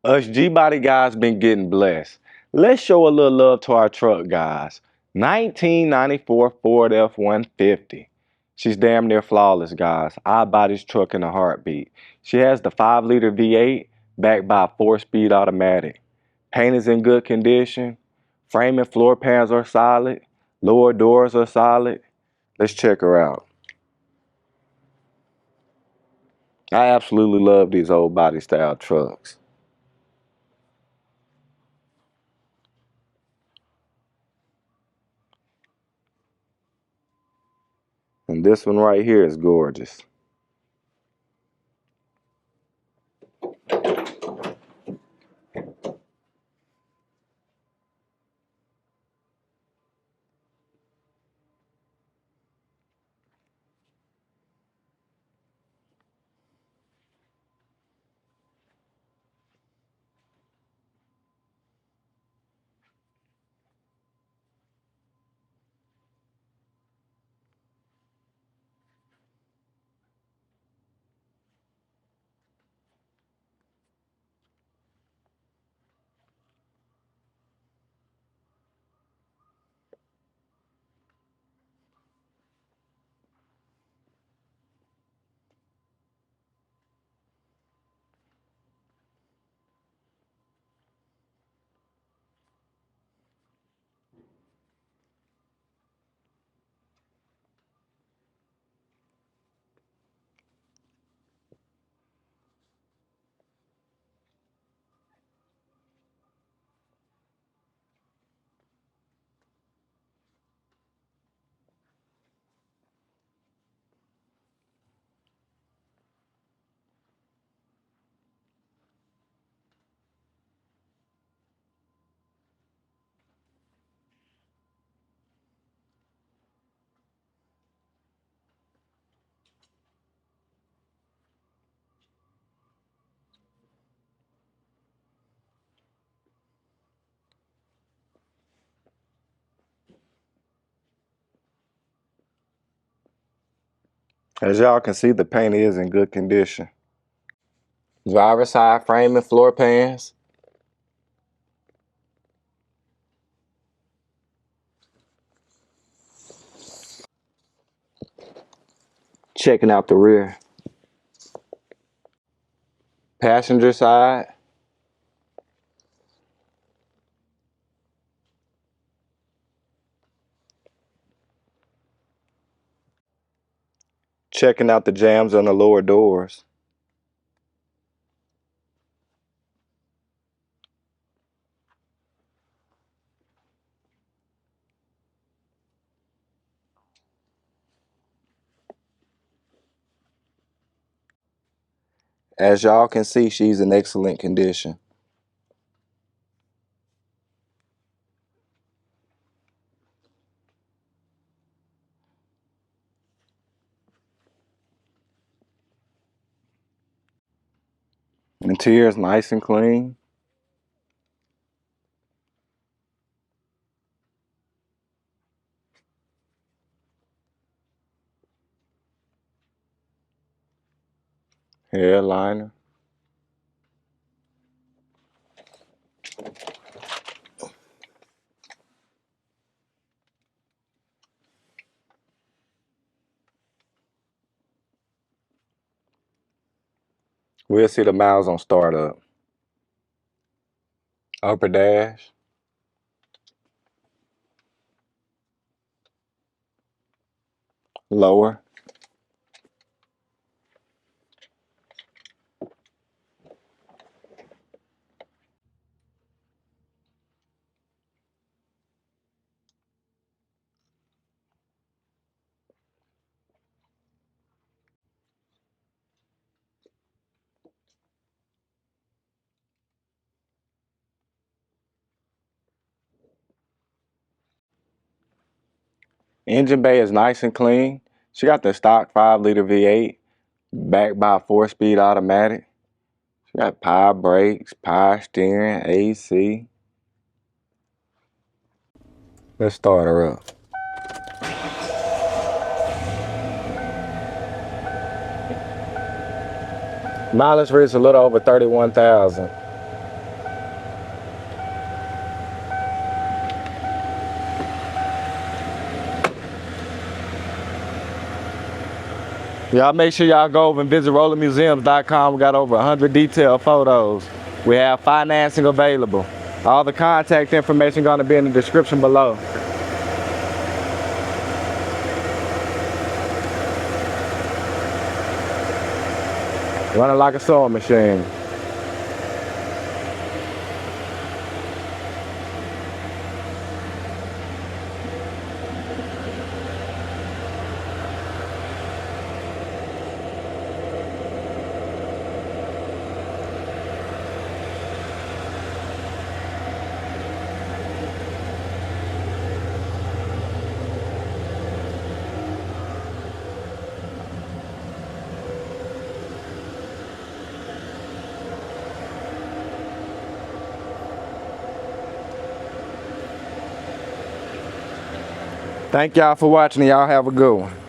Us G-Body guys been getting blessed. Let's show a little love to our truck guys. 1994 Ford F-150. She's damn near flawless, guys. I buy this truck in a heartbeat. She has the 5-liter V8 backed by a 4-speed automatic. Paint is in good condition. Frame and floor pans are solid. Lower doors are solid. Let's check her out. I absolutely love these old body style trucks. And this one right here is gorgeous. As y'all can see, the paint is in good condition. Driver side frame and floor pans. Checking out the rear. Passenger side. Checking out the jambs on the lower doors. As y'all can see, she's in excellent condition. Interior is nice and clean. Headliner. We'll see the miles on startup. Upper dash. Lower. Engine bay is nice and clean. She got the stock 5-liter V8 backed by a 4-speed automatic. She got power brakes, power steering, AC. Let's start her up. Mileage reads a little over 31,000. Y'all make sure y'all go over and visit rollermuseums.com. We got over 100 detailed photos. We have financing available. All the contact information gonna be in the description below. Running like a sewing machine. Thank y'all for watching, and y'all have a good one.